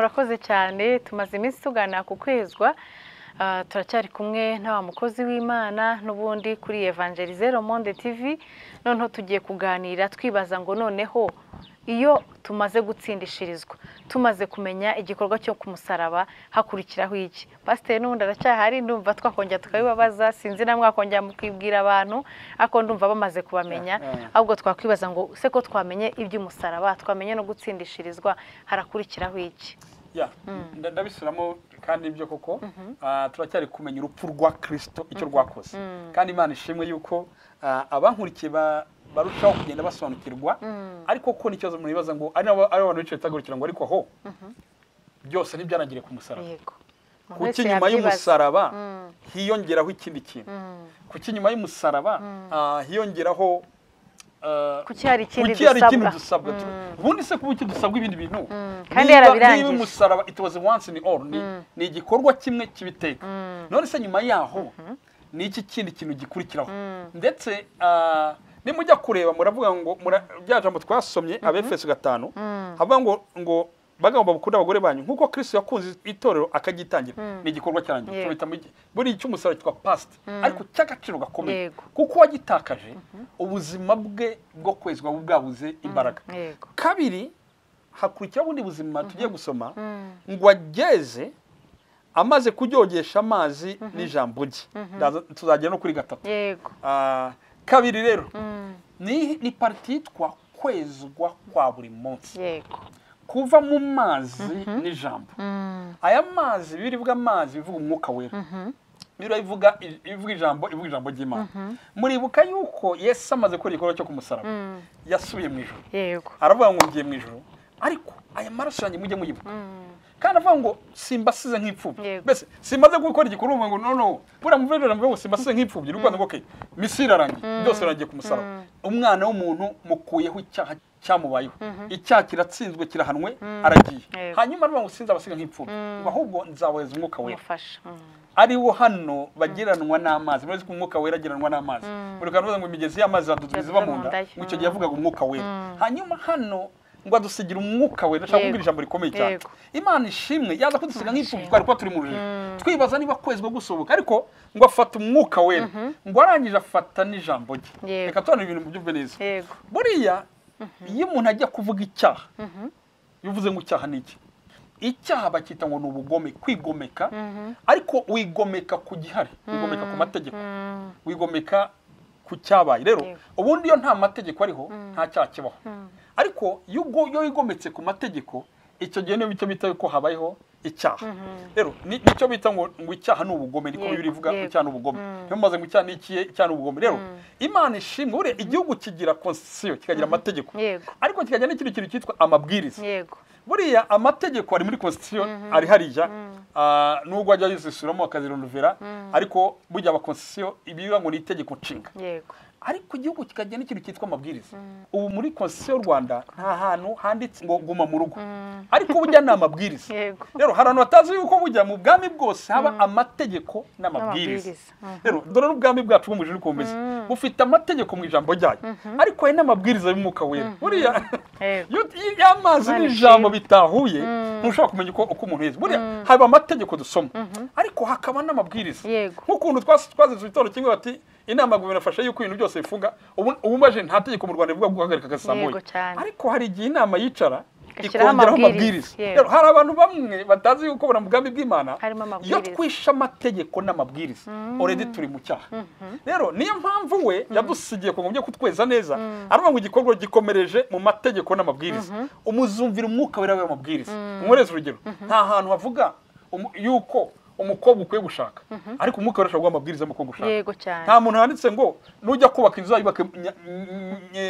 murakoze cyane tumaze iminsi tugana ku kwezwa turacyari kumwe n'aba mukozi w'Imana n'ubundi kuri Evangeliser Le Monde TV noneho tugiye kuganira twibaza ngo noneho iyo tumaze gutsindishirizwa tumaze kumenya igikorwa cyo kumusaraba hakurikiraho iki pasteur n'ubundi aracyahari ndumva twakongera tukabibabaza sinzi na mwakongera mukwibwira abantu ako ndumva bamaze kubamenya ahubwo twakwibaza ngo se ko twamenye iby'umusaraba twamenye no gutsindishirizwa harakurikiraho iki ndabisubiramo kandi ibyo koko turacyari kumenya urupfu rwa Kristo icyo rwakoze kandi Imana ishimwe yuko abankurikiye barushaho kugenda basobanukirwa ariko ko n'ikibazo mu bibaza ngo ari abantu bicaye tagurikira ngo ariko ho byose nibyanagire ku musaraba kuki nyuma y'umusaraba hiyongeraho ikindi kintu kuki nyuma y'umusaraba hiyongeraho kuki hari ikindi dusabwa ubundi se kuba iki dusabwa ibindi bintu kandi yarabirangije umusaraba it was once in all ni igikorwa kimwe kibiteka none se nyuma yaho ni iki kindi kintu gikurikiraho ndetse nimujya kureba muravuga ngo byajambo twasomye abefeso 5 havuga ngo bagomba gukunda abagore banyu nkuko Kristo yakunze itorero akagitangira ni igikorwa cyanjye cyubita buri cy'umusaraba cyitwa past ariko cy'agaciro gakomeye kuko wagitakaje ubuzima bwe bwo kwezwa bwabuze imbaraga kabiri hakurikira ubundi buzima tugiye gusoma ngo ageze amaze kuryogesha amazi n'ijambo rye tuzagera no kuri 3 yego kabiri rero ni parti yitwa kwezwa kwa buri munsi yego kuva mu mazi n'ijambo aya mazi birivuga amazi bivuga umwuka wera bivuga ijambo ry'Imana muribuka yuko Yesu amaze gukora igikorwa cyo kumusaraba yasubiye mu ijuru yego aravuga ngo ngiye mu ijuru ariko aya maraso yanjye mujye muyibuka kandi avuga ngo simbasize nk'ipfubyi mbese simaze gukora igikorwa ngo no bura muvejera mvuga simbasize nk'ipfubyi n'uko ngo okay misiri arangiye byose arangiye kumusaraba umwana w'umuntu mukuyeho icyaha cyamubayeho icyaha kiratsinzwe kirahanwe aragiye hanyuma aravuga ngo sinzabasiga nk'ipfubyi ahubwo nzaweza umwuka wera ari wo hano bagiranwa n'amazi muri umwuka wera agiranwa n'amazi muri kantu ngo imigezi y'amazi zadudubiza mu nda ngo icyo gihe yavugaga umwuka wera hanyuma hano ngo adusigira umwuka wera ashaka kugira ijambo rikomeye cyane Imana ishimwe yaza kudusiga nk'ipfubyi twari turi mu rujijo twibaza niba kwezwa gusoboka ariko ngo afata umwuka wera ngo arangije afata n'ijambo rye reka tubone ibintu byumve neza buriya iyo umuntu ajya kuvuga icyaha bivuze ngo icyaha ni iki icyaha bakita ngo ni ubugome kwigomeka ariko wigomeka ku gihari wigomeka ku mategeko wigomeka ku cyabaye rero ubundi iyo nta mategeko ariho nta cyaha kibaho ariko iyo wigometse ku mategeko icyo gihe niyo bita ko habayeho icyaha rero nicyo bita ngo icyaha ni ubugome niko bivuga icyaha ni ubugome niyo maze ngo icyaha ni icyaha ni ubugome rero Imana ishimwe ure igihugu kigira constitution kikagira amategeko ariko kikagira n'ikindi kintu cyitwa amabwiriza buriya amategeko ari muri constitution ari hariya nubwo ajya yizisuramo akazironuvera ariko burya aba constitution ibivuga ngo ni itegeko nshinga ariko igihugu kikagira n'ikintu cyitwa amabwiriza ubu muri constitution y'u Rwanda nta hantu handitse ngo guma mu rugo ariko burya ni amabwiriza rero hari abantu batazi yuko burya mu bwami bwose haba amategeko n'amabwiriza rero dore n'ubwami bwacu bwo mu ijuru komeze bufite amategeko mu ijambo ryayo ariko hari n'amabwiriza y'umwuka wera buriya y'amazi n'ijambo bitahuye ntushobora kumenya uko umuntu yeze buriya haba amategeko dusoma ariko hakaba n'amabwiriza nk'ukuntu twazize itoro kimwe bati inama guverinoma afasha yuko ibintu byose bifunga ubu maje nta tegeko mu Rwanda bivuga guhagarika akasamoye ariko hari igihe inama yicara ikongeraho amabwiriza rero hari abantu bamwe batazi yuko bura mugambi bw'Imana iyo twisha amategeko n'amabwiriza already turi mu cyaha rero niyo mpamvu we yadusigiye ko ngomye kutweza neza aravuga ngo igikorwa gikomereje mu mategeko n'amabwiriza umuzumvira umwuka wera w'amabwiriza umureze urugero nta hantu havuga yuko umukobwa ukwiye gushaka ariko umwuka wera ashobora amabwiriza mu gushaka nta muntu handitse ngo nujya kubaka inzu yubaka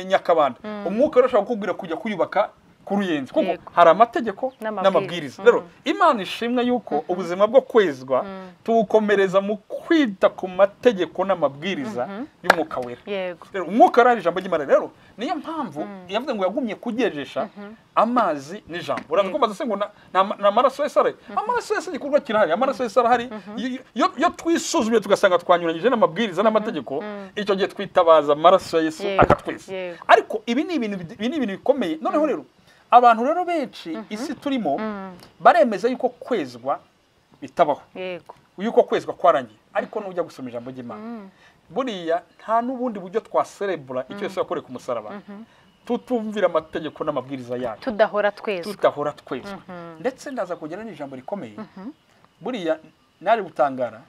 Nyakabanda umwuka wera ashobora kukubwira kujya kuyubaka kuruyenzi kuko hari amategeko n'amabwiriza rero Imana ishimwe yuko ubuzima bwo kwezwa tubukomereza mu kwita ku mategeko n'amabwiriza y'umwuka wera rero umwuka wera ijambo ry'Imana rero niyo mpamvu yavuze ngo yagumye kugejesha amazi n'ijambo uraza kumbaza se ngo na maraso y'Isara amaraso y'Isara igikorwa kirahari amaraso y'Isara hari yo twisuzumye tugasanga twanyuranyije n'amabwiriza n'amategeko icyo gihe twitabaza amaraso ya Yesu akatweza ariko ibi ni ibintu bikomeye noneho rero abantu rero benshi isi turimo baremeza yuko kwezwa bitabaho, yego, yuko kwezwa kwarangiye, ariko nujya gusoma ijambo ry'Imana buriya nta n'ubundi buryo twaserebura icyo Yesu yakoreye ku musaraba tutumvira amategeko n'amabwiriza yayo, tudahora twezwa, ndetse ndaza kugera n'ijambo rikomeye buriya nari gutangara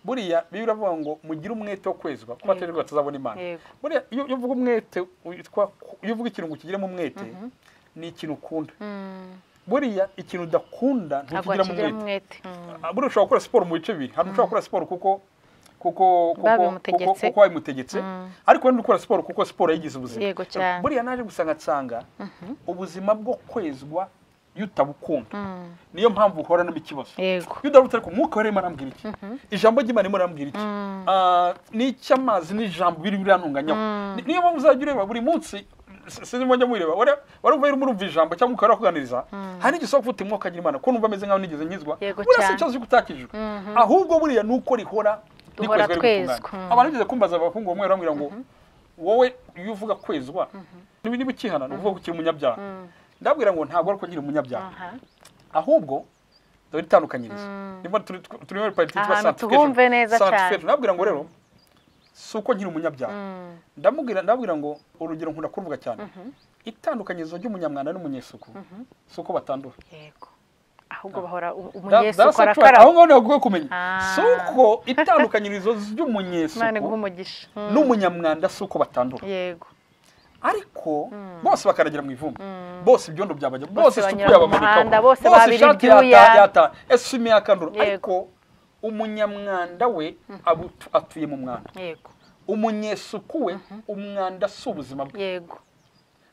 buriya Bibiliya iravuga ngo mugire umwete wo kwezwa kuko aterwa tuzabona Imana. Buriya iyo uvuga umwete iyo uvuga ikintu ngo kigiremo umwete ni ikintu ukunda. Buriya ikintu udakunda ntugiramo umwete. Buriya ushobora gukora siporo mu bice bibiri, hari ushobora gukora siporo kuko wabimutegetse, ariko wenda ukora siporo kuko siporo yagize ubuzima. Buriya naje gusanga ubuzima bwo kwezwa yutabukunda niyo mpamvu uhora n'ikibazo. Iyo udaruta ariko umwuka wera Imana ambwira iki, ijambo ry'Imana Imana ambwira iki, n'icy'amazi n'ijambo biri birantunganyaho. Niyo mpamvu uzajya ureba buri munsi, sinzi mwajya mureba warumva yari murumva ijambo cyangwa ukara kuganiriza, hari n'igisoko ufite umwuka agira Imana ko numva ameze nkaho nigeze nkizwa, buriya si ikibazo cy'utakijwe, ahubwo buriya nuko rihora twezwa. Abantu bigeze kumbaza abakungu bamwe barambwira ngo wowe iyo uvuga kwezwa niba ukihana uvuga ko ukiri umunyabyaha. Ndabwira ngo ntabwo ari ko nkiri umunyabyaha, ahubwo dore itandukanyirizo. Niba turi muri pariti yitwa sanctification, ndabwira ngo rero si uko nkiri umunyabyaha. Ndabwira ngo urugero nkunda kuvuga cyane, itandukanyirizo ry'umunyamwanda n'umunyesuku si uko batandura, ahubwo bahora umunyesuku arakaraba. Aho ngaho ntabwo kumenya si uko itandukanyirizo ry'umunyesuku n'umunyamwanda si uko batandura, ariko bose bakaragira mu ivumbi, bose ibyondo byabajya, bose isuku yabamanikaho, bose ishati yata esumi yakandura, ariko umunyamwanda we atuye mu mwanda, umunyesuku we umwanda si ubuzima bwe.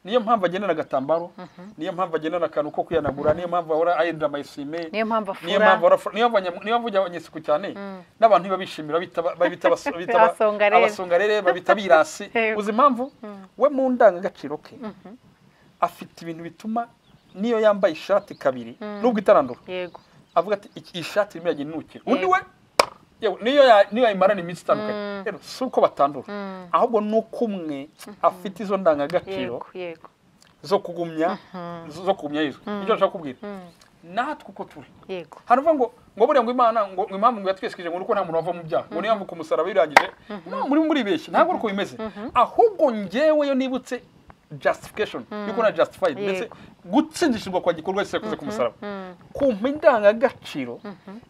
Niyo mpamvu agendana agatambaro, niyo mpamvu agendana akantu ko kwihanagura, niyo mpamvu ahora ahindura amayesime, niyo mpamvu ujya abanyesuku cyane n'abantu ntibabishimira babita abasongarere, babita birasi. Uzi impamvu? We mu ndangagaciro ke afite ibintu bituma niyo yambaye ishati kabiri nubwo itarandura avuga ati iyi shati irimo iragenda inukira, undi we niyo yayimarana iminsi itandukanye. Rero si uko batandura, ahubwo ni uko umwe afite izo ndangagaciro zo kugumya Yesu. Icyo nshaka kubwira natwe uko turi, haravuga ngo buriya ngo Imana ngo impamvu ngo yatweskije ngo uko nta muntu wava mu byaha ngo niyo mpamvu ku musaraba birangije, muri beshye ntabwo uko bimeze, ahubwo njyewe yo nibutse justification yuko na justified, ndetse gutsindishirwa kwa gikorwa Yesu yakoze ku musaraba kumpa indangagaciro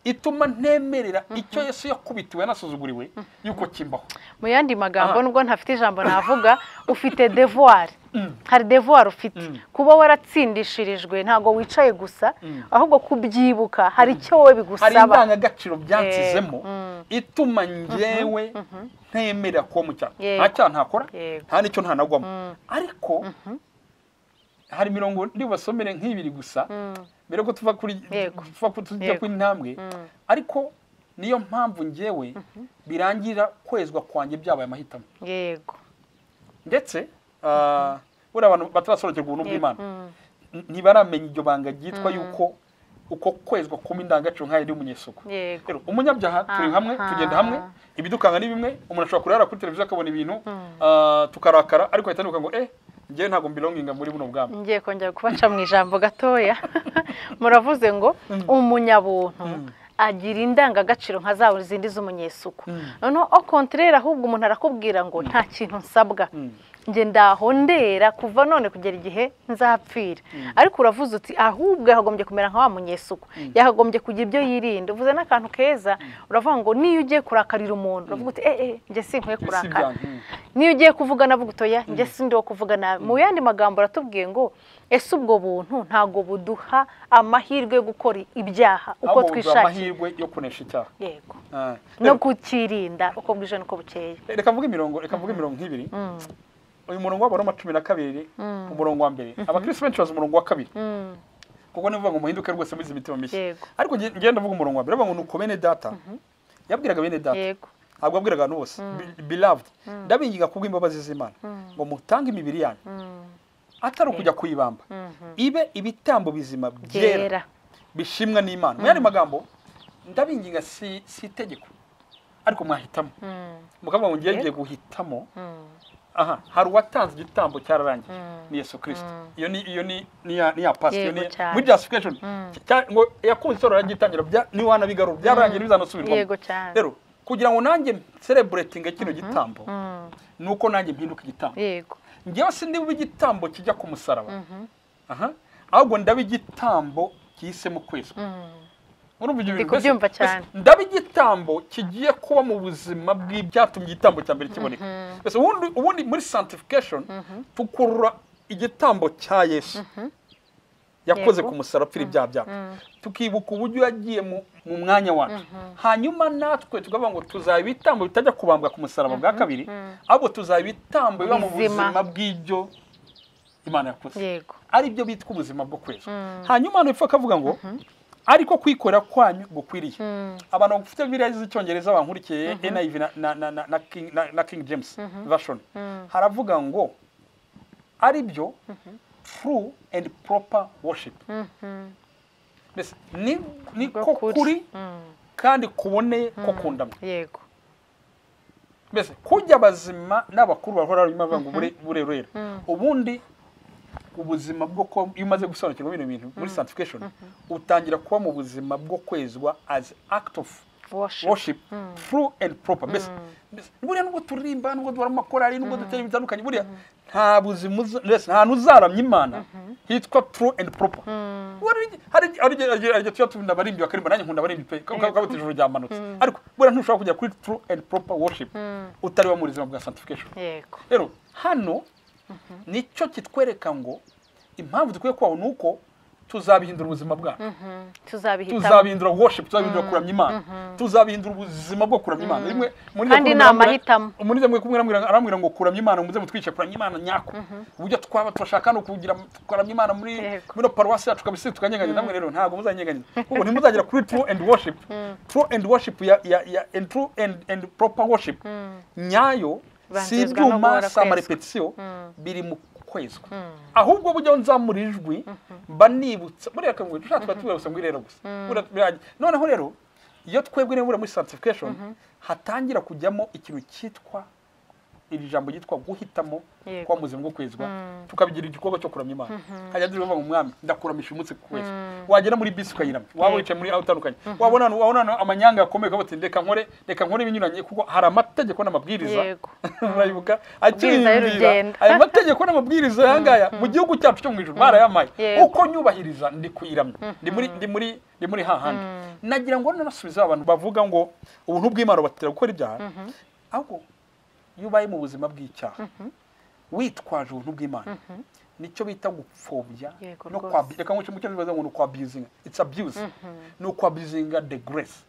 ituma ntemerera icyo Yesu yakubitiwe yanasuzuguriwe yuko kimbaho. Mu yandi magambo nubwo ntafite ijambo navuga, ufite devoir, hari devoir ufite kuba waratsindishirijwe, ntago wicaye gusa, ahubwo kubyibuka hari icyo wowe bigusaba, hari indangagaciro byansizemo ituma njyewe ntemerera ko mu cyaha nta cyaha ntakora, nta n'icyo ntanagwamo. Ariko hari mirongo ndibasomere nk'ibiri gusa mbere ko tuva tujya ku intambwe, ariko niyo mpamvu njyewe birangira kwezwa kwanjye byabaye amahitamo. Ndetse buriya abantu batarasobanukirwa ubuntu bw'Imana ntibaramenya iryo banga ryitwa yuko uko kwezwa kuma indangagaciro nk'ayo ndi umunyesuku. Rero umunyabyaha turi hamwe, tugenda hamwe, ibidukanga ni bimwe, umuntu ashobora kurara kuri televiziyo akabona ibintu tukarakara, ariko ahita anuka ngo njyewe ntabwo mbelonginga muri buno bwami. Ngiye kongera kubaca mu ijambo gatoya. Muravuze ngo umunyabuntu agira indangagaciro nka za zindi z'umunyesuku. Noneho au contraire, ahubwo umuntu arakubwira ngo nta kintu nsabwa, nge ndahondera kuva none kugera igihe nzapfira. Ariko uravuze uti ahubwo yagombye kumera nka wa munyesuku, yagombye kugira ibyo yirinda. Uvuze n'akantu keza, uravuga ngo niyo ugiye kurakarira umuntu uravuga uti nge sinkwiye kurakara, niyo ugiye kuvuga navuga utoya nge sindi wo kuvuga nabi. Mu yandi magambo aratubwiye ngo ese ubwo buntu ntago buduha amahirwe yo gukora ibyaha uko twishakiye, amahirwe yo kunesha icyaha, yego, no kukirinda uko bwije nuko bukeye. Reka mvuge imirongo nk'ibiri. Uyu murongo wa Roma 12 umurongo wa mbere, abakristo benshi baza umurongo wa kabiri kuko nivuga ngo muhinduke rwose muri imitima mishya, ariko ngenda ndavuga umurongo wa mbere bavuga ngo nuko bene data yabwiraga bene data, ntabwo abwiraga abantu bose, beloved ndabinginga kubw'imbabazi z'Imana ngo mutange imibiri yanyu atari ukujya kuyibamba, ibe ibitambo bizima byera bishimwa n'Imana. Mu yandi magambo ndabinginga si itegeko, ariko mwahitamo mukavuga ngo ngiye guhitamo hari uwatanze igitambo cyararangiye ni Yesu Kristo. Iyo ni ya past, iyo ni muri justification ngo yakunze isoro yagitangira ni wana bigarura byararangiye bizanasubirwamo. Yego cyane. Rero kugira ngo nanjye celebrating kino gitambo nuko nanjye mpinduka igitambo. Yego. Ngewe sindi igitambo kijya ku musaraba. Ahubwo ndabe igitambo kihisemo kwezwa. Urumva ibyo bintu cyane. Ndabe igitambo kigiye kuba mu buzima bw'ibyatumye igitambo cya mbere kiboneka. Ese ubundi muri sanctification tukurura igitambo cya Yesu yakoze ku musaraba pfira ibyaha byacu, tukibuka uburyo yagiye mu mwanya wacu, hanyuma natwe tukavuga ngo tuzaba ibitambo bitajya kubambwa ku musaraba bwa kabiri, ahubwo tuzaba ibitambo biba mu buzima bw'ibyo Imana yakoze, ari byo bitwa ubuzima bwo kwezwa. Hanyuma hano ipfa akavuga ngo ariko kwikorera kwanyu gukwiriye. Abantu bafite Bibiliya z'icyongereza bankurikiye NIV na King James version haravuga ngo ari byo true and proper worship. Mbese ni ko kuri kandi kuboneye ko kundamye. Yego. Mbese kujya abazima n'abakuru bahora bavuga ngo burerera. Ubundi ubuzima bwo ko iyo umaze gusobanukirwa bino bintu muri sanctification utangira kuba mu buzima bwo kwezwa as act of worship true and proper. Mbese buriya nubwo turirimba nubwo dukora amakorari nubwo dutera bitandukanye buriya nta buzima nta nuzaramya Imana hitwa true and proper. Hari tubunda barimbi bakarimba nanjye nkunda barimbi pe kabutije ijoro ryamanutse, ariko buriya ntushobora kujya kuri true and proper worship utari wa mu buzima bwa sanctification. Yego. Rero hano nicyo kitwereka ngo impamvu dukwiye kwaho nuko tuzabihindura ubuzima bwacu, tuzabihindura worship, tuzabihindura kuramya Imana, tuzabihindura ubuzima bwo kuramya Imana. Rimwe muri kandi namahitamo muri zemwe kumwe arambwira ngo kuramya Imana muze mutwice kuramya Imana nyako, uburyo twaba turashaka no kugira kuramya Imana muri paruwasi yacu kabisa tukanyeganya. Namwe rero ntago muzanyeganya kuko ntimuzagira kuri true and worship ya true and proper worship nyayo si ibyuma sama repetition biri mu kwezwa. Ahubwo bujya nzamura ijwi mba nibutsa buriya kamwe dushaka tubarusa ngo irera gusa. Noneho rero iyo twebwe ne muri sanctification hatangira kujyamo ikintu cyitwa iri jambo yitwa guhitamo kwa muzima bwo kwezwa, tukabigira igikorwa cyo kuramya Imana. Hajya duvuga ngo umwami ndakuramisha umunsi kwezwa, wagera muri bisi ukayiramya, waba wicaye muri utandukanye, wabona amanyanga akomeye kabati reka nkore ibinyuranye kuko hari amategeko n'amabwiriza urayibuka akirindira aya mategeko n'amabwiriza yangaya mu gihugu cyacu cyo mu ijuru barayamaye uko nyubahiriza ndi kuyiramya ndi muri hahandi. Nagira ngo nanasubiza abantu bavuga ngo ubuntu bw'Imana batera gukora ibyaha, ahubwo iyo ubaye mu buzima bw'icyaha witwaje ubuntu bw'Imana nicyo bita gupfobya no kwabireka ngo cyo bibaza ngo no abusing, it's abuse, no abusing the grace.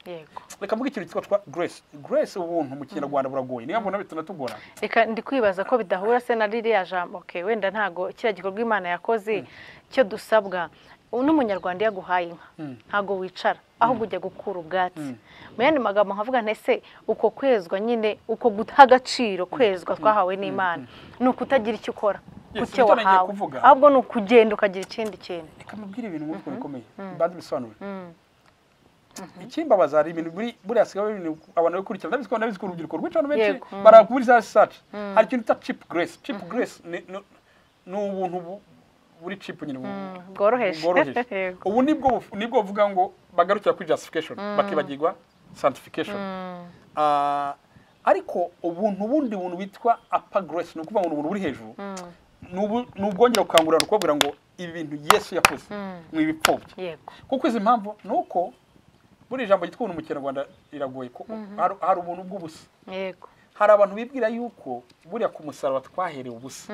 Reka mvuga ikintu cyitwa grace ubuntu mu Kinyarwanda buragoye, niyo mbona bitunatugora. Reka ndi kwibaza ko bidahura se na ririya jambo. Okay, wenda ntago kira gikorwa Imana yakoze cyo dusabwa n'umunyarwanda yaguhaye inka ntago wicara ahubwo ujya gukura ubwatsi. Mu yandi magambo nkavuga ntese uko kwezwa nyine uko guha agaciro kwezwa twahawe n'Imana nuko utagira icyo ukora kucyo wahawe, ahubwo nuko ugenda ukagira ikindi kintu. Reka mubwire ibintu mu bikomeye bandi bisobanura. Ikimbabaza hari ibintu buri asigaye ibintu abantu bakurikirana nabizi ko urubyiruko rw'icano benshi barakubiriza search. Hari ikintu ta cheap grace ni ubuntu buri cheap nyine bworoheje. Ubu nibwo vuga ngo bagarukira kuri justification bakibagirwa sanctification. Ariko bundi buntu bitwa upper grace no kuvuga ngo ubuntu buri hejuru nubwongera ukangurana ukubwira ngo ibi bintu Yesu yakoze mwibipfobye. Kuko izi mpamvu nuko buri jambo gitwa mu Kinyarwanda iragoye ko hari ubuntu bw'ubusa. Hari abantu bibwira yuko buriya ku musaraba twaherewe ubusa.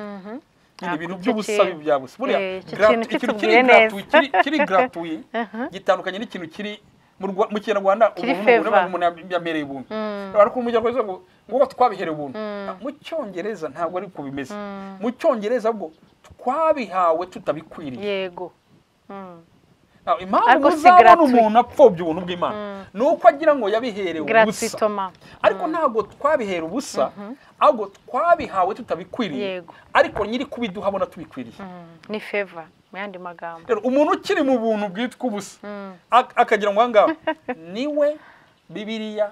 Ibintu by'ubusa bya busa buriya ikintu kiri gratuit gitandukanye n'ikintu kiri mu Kinyarwanda umuntu yamereye ubuntu. Ariko mu Kinyarwanda ngo twabiherewe ubuntu. Mu Cyongereza ntabwo ari ko bimeze. Mu Cyongereza bwo twabihawe tutabikwiriye. Yego. Impamvu uzabona umuntu apfobya ubuntu bw'Imana nuko agira ngo yabiherewe ubusa, ariko ntabwo twabiherewe ubusa, ahubwo twabihawe tutabikwiriye, ariko nyiri kubiduhabona tubikwiriye. Ni favor mu yandi magambo. Rero umuntu ukiri mu buntu bwitwa ubusa akagira ngo ahangaha niwe Bibiliya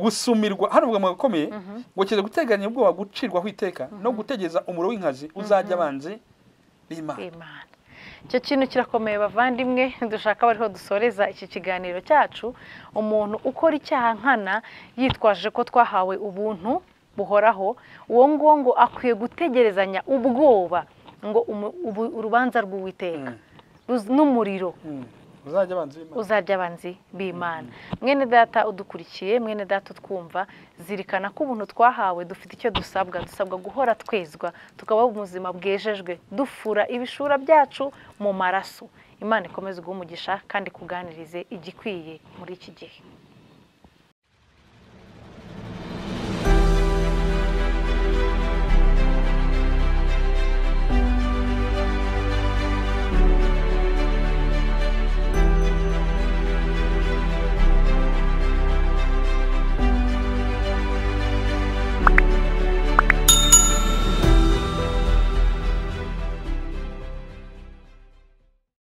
gusumirwa hano uvuga mu gakomeye ngo kize guteganya ubwoba gucirwaho iteka no gutegeza umuro w'inkazi uzajya abanzi b'Imana. Icyo kintu kirakomeye bavandimwe, dushaka bariho dusoreza iki kiganiro cyacu. Umuntu ukora icyaha nkana yitwaje ko twahawe ubuntu buhoraho, uwo nguwo ngo akwiye gutegerezanya ubwoba ngo urubanza rw'Uwiteka n'umuriro uzajya abanzi b'Imana. Mwene data udukurikiye, mwene data utwumva, zirikana ko ubuntu twahawe dufite icyo dusabwa guhora twezwa, tukabaho ubuzima bwejejwe, dufura ibishura byacu mu maraso. Imana ikomeze guha umugisha kandi kuganirize igikwiye muri iki gihe.